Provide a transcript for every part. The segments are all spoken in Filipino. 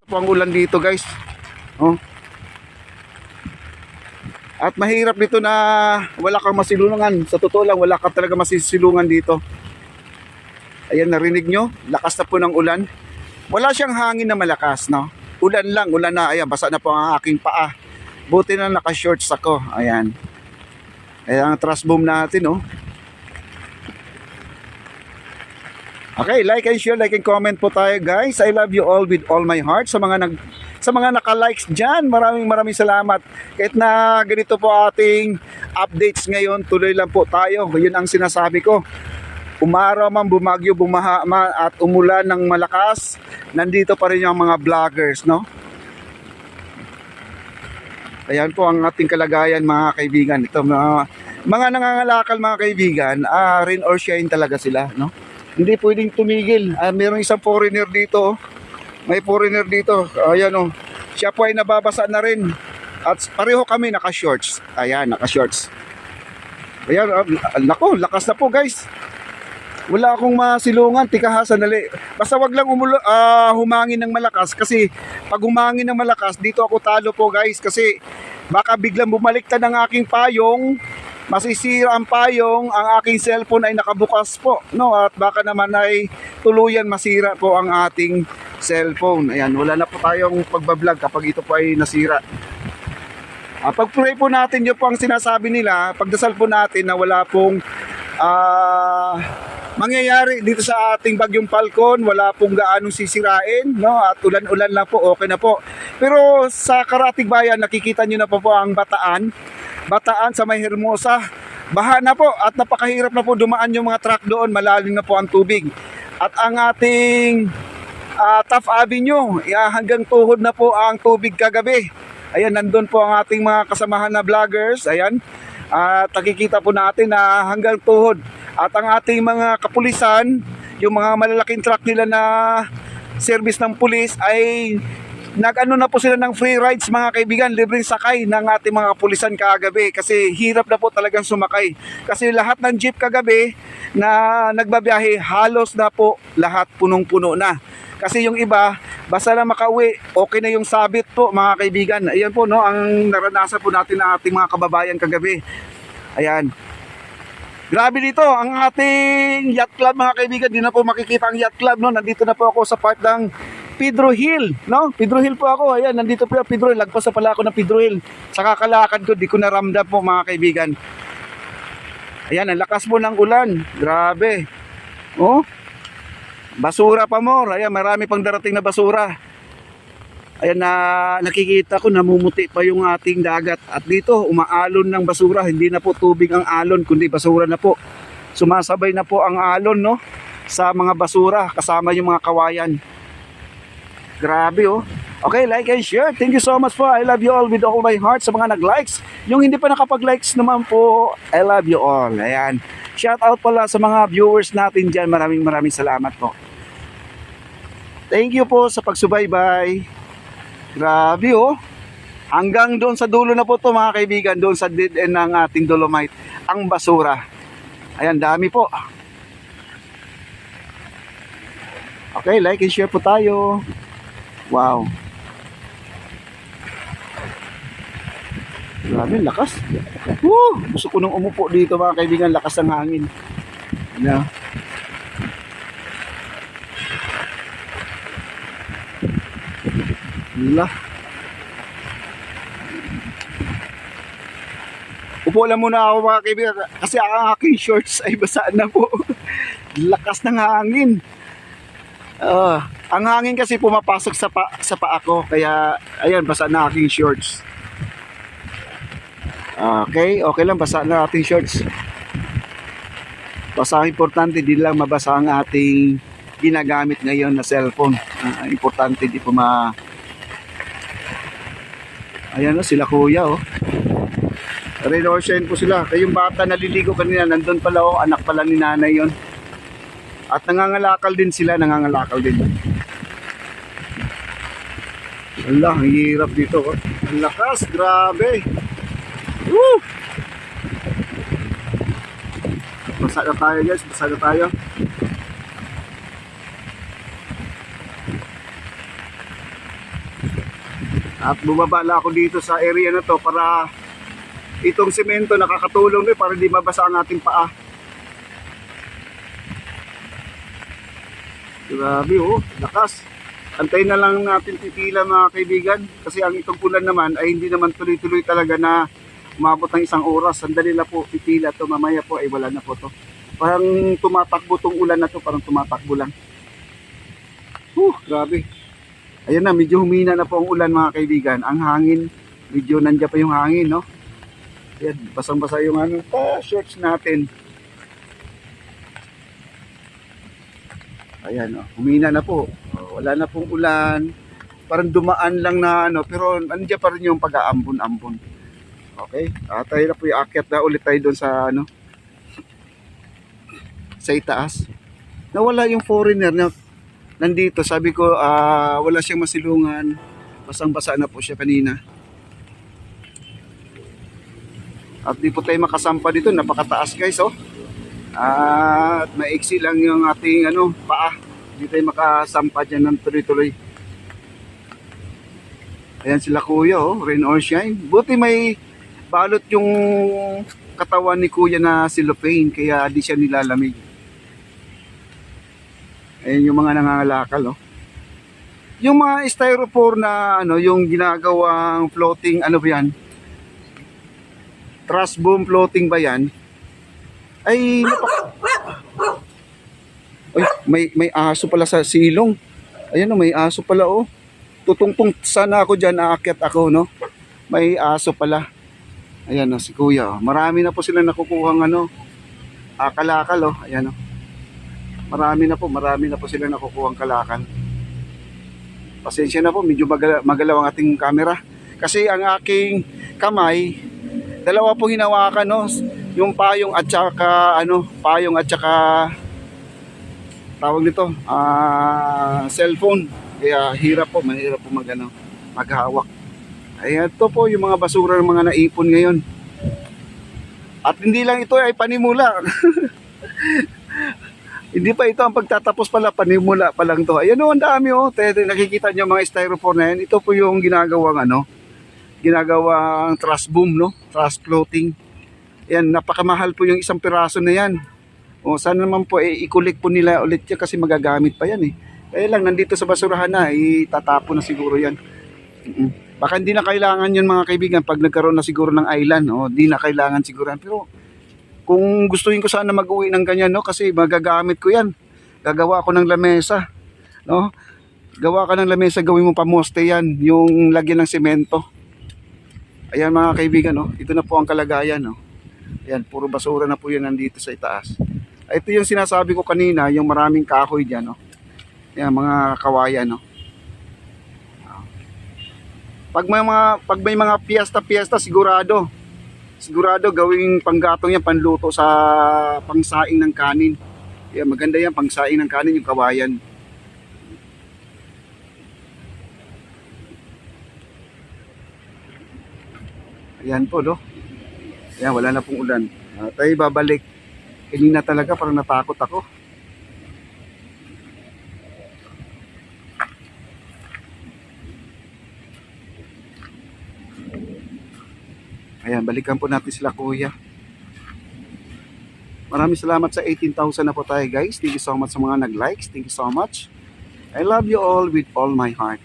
Po ang ulan dito guys. Oh. At mahirap dito na wala kang masilungan. Sa totoo lang, wala ka talaga masisilungan dito. Ayan, narinig nyo? Lakas na po ng ulan. Wala siyang hangin na malakas, no? Ulan lang, ulan na. Ayan, basa na po ang aking paa. Buti na naka-shorts ako. Ayan. Ayan ang truss boom natin, oh. Okay, like and share, like and comment po tayo guys. I love you all with all my heart. Sa mga naka-likes dyan, maraming salamat. Kahit na ganito po ating updates ngayon, tuloy lang po tayo. Yun ang sinasabi ko. Umaraw man, bumagyo, bumaha man, at umulan ng malakas, nandito pa rin yung mga vloggers, no? Ayan po ang ating kalagayan mga kaibigan. Ito mga nangangalakal mga kaibigan, rain or shine talaga sila, no? Hindi pwedeng tumigil. Mayroong isang foreigner dito. May foreigner dito. Ayan o. Siya po ay nababasa na rin. At pareho kami naka-shorts. Ayan, naka-shorts. Ayan, nako, lakas na po guys. Wala akong masilungan. Tika ha, sandali. Basta wag lang humangin ng malakas. Kasi pag humangin ng malakas, dito ako talo po guys. Kasi baka biglang bumaliktad ang aking payong. Masisira ang payong, ang aking cellphone ay nakabukas po, no? At baka naman ay tuluyan masira po ang ating cellphone. Ayan, wala na po tayong pagbablog kapag ito po ay nasira. Pag-pray po natin yun po ang sinasabi nila, pagdasal po natin na wala pong mangyayari dito sa ating bagyong Falcon, wala pong gaanong sisirain, no? At ulan-ulan lang po, okay na po. Pero sa Karatig Bayan, nakikita nyo na po ang Bataan sa May Hermosa, baha na po at napakahirap na po dumaan yung mga truck doon, malalim na po ang tubig. At ang ating Taft Avenue, hanggang tuhod na po ang tubig kagabi. Ayan, nandun po ang ating mga kasamahan na vloggers. Ayan, at nakikita po natin na hanggang tuhod. At ang ating mga kapulisan, yung mga malalaking truck nila na service ng pulis ay nag-ano na po sila ng free rides mga kaibigan, libreng sakay ng ating mga kapulisan kagabi kasi hirap na po talagang sumakay. Kasi lahat ng jeep kagabi na nagbabiyahe, halos na po lahat punong-puno na. Kasi yung iba, basta lang makauwi, okay na yung sabit po mga kaibigan. Ayan po no, ang naranasan po natin ng ating mga kababayan kagabi. Ayan. Grabe dito, ang ating yacht club mga kaibigan, di na po makikita ang yacht club no. Nandito na po ako sa part ng Pedro Hill, no? Pedro Hill po ako. Ayan, nandito po yung Pedro Hill. Lagpas na pala ako ng Pedro Hill. Sa kakalakad ko, di ko naramdam po mga kaibigan. Ayan, ang lakas po ng ulan. Grabe. Oh. Basura pa more. Ayan, marami pang darating na basura. Ayan na nakikita ko, namumuti pa yung ating dagat. At dito, umaalon ng basura. Hindi na po tubig ang alon, kundi basura na po. Sumasabay na po ang alon, no? Sa mga basura, kasama yung mga kawayan. Grabe oh. Okay, like and share. Thank you so much po. I love you all with all my heart. Sa mga nag-likes, yung hindi pa nakapag-likes naman po, I love you all. Ayan. Shout out pala sa mga viewers natin dyan. Maraming salamat po. Thank you po sa pagsubaybay. Grabe oh. Hanggang doon sa dulo na po to mga kaibigan, doon sa dead end ng ating Dolomite, ang basura. Ayan, dami po. Okay, like and share po tayo. Wow. Grabe, lakas. Woo! Gusto ko nung umupo dito mga kaibigan, lakas ng hangin. Ano? Wala. Upo lang muna ako mga kaibigan kasi ang aking shorts ay basaan na po. Lakas ng hangin. Ang hangin kasi pumapasok sa paa ko, kaya ayan, basa na aking shorts. Okay lang, basa na ating shorts. Basta ang importante, di lang mabasa ang ating ginagamit ngayon na cellphone. Importante di po ayan o, sila kuya o. Renorsen po sila. Kayong bata naliligo kanina, nandun pala o, anak pala ni nanay yon. At nangangalakal din sila, nangangalakal din. Allah, ang hirap dito. Oh. Ang lakas, grabe. Woo! Basa na tayo guys, basa na tayo. At bumabala ako dito sa area na to para itong semento nakakatulong din para di mabasa ang ating paa. Grabe oh, lakas. Antayin na lang natin pipila mga kaibigan kasi ang itong ulan naman ay hindi naman tuloy-tuloy talaga na umabot ng 1 oras. Sandali na po pipila to, mamaya po ay wala na po to. Parang tumatakbo tong ulan na to, parang tumatakbo lang. Grabe. Ayan na, medyo humina na po ang ulan mga kaibigan. Ang hangin, medyo nandiyan pa yung hangin, no? Ayan, basang-basa yung shorts natin. Ayan, humina na po. Wala na pong ulan. Parang dumaan lang na pero nandiyan pa rin yung pag-aambon-ambon. Okay? Tayo na po iakyat na ulit tayo doon sa sa itaas. Nawala yung foreigner na nandito. Sabi ko, wala siyang masilungan. Basang-basa na po siya kanina. At di po tayo makasampa dito. Napakataas guys, oh. At maiksi lang yung ating paa. Hindi tayo makasampa dyan ng tuloy-tuloy. Ayan sila kuya, oh, rain or shine. Buti may balot yung katawan ni kuya na cellophane, kaya di siya nilalamig. Ayan yung mga nangangalakal, oh. Yung mga styrofoam na yung ginagawang floating, ba yan? Truss boom floating ba yan? Ay, may aso pala sa silong. Ayan, may aso pala, oh. Tutungtong sana ako dyan, aakyat ako, no? May aso pala. Ayan, si kuya, oh. Marami na po sila nakukuhang kalakal, oh. Ayan, oh. Marami na po sila nakukuhang kalakal. Pasensya na po, medyo magalaw ang ating camera. Kasi ang aking kamay, dalawa po hinawakan, no? Yung payong at saka tawag nito, cellphone. Kaya mahirap po maghawak. Ayan, ito po yung mga basura ng mga naipon ngayon. At hindi lang ito ay panimula. Hindi pa ito ang pagtatapos pala, panimula pa lang to. Ayan, ang dami, oh. Nakikita niyo mga styrofoam na yan. Ito po yung ginagawang truss boom, no? Truss floating. Ayan, napakamahal po yung isang piraso na yan. O sana naman po i-collect po nila ulit yan kasi magagamit pa yan, eh. Kaya lang nandito sa basurahan na, itatapon na siguro yan. Baka hindi na kailangan yun mga kaibigan pag nagkaroon na siguro ng island, o di na kailangan siguro. Pero kung gustuin ko sana mag-uwi ng ganyan, no, kasi magagamit ko yan. Gagawa ko ng lamesa, no? Gawa ka ng lamesa, gawin mo pamoste yan, yung lagyan ng semento. Ayan mga kaibigan, no? Ito na po ang kalagayan, no? Ayan, puro basura na po yan nandito sa itaas. Ito yung sinasabi ko kanina, yung maraming kahoy dyan, no? Ayan, mga kawayan, no? Pag may mga piyesta, sigurado gawing panggatong yan, panluto sa pangsaing ng kanin. Ayan, maganda yan, pangsaing ng kanin, yung kawayan. Ayan po, no? Ayan, wala na pong ulan. Tayo babalik. Kanina talaga, parang natakot ako. Ayan, balikan po natin sila kuya. Maraming salamat sa 18,000 na po tayo guys. Thank you so much sa mga nag-likes. Thank you so much. I love you all with all my heart.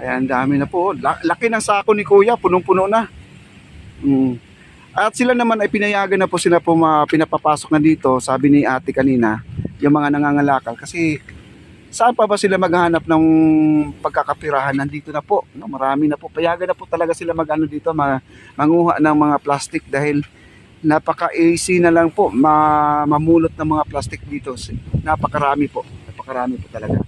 Ayan, dami na po. Laki ng sako ni kuya, punong-puno na. At sila naman ay pinayagan na po sila po pinapapasok na dito. Sabi ni ate kanina, yung mga nangangalakal. Kasi saan pa ba sila maghanap ng pagkakapirahan? Nandito na po. No, marami na po. Payagan na po talaga sila manguha ng mga plastic dahil napaka-easy na lang po mamulot ng mga plastic dito. Napakarami po talaga.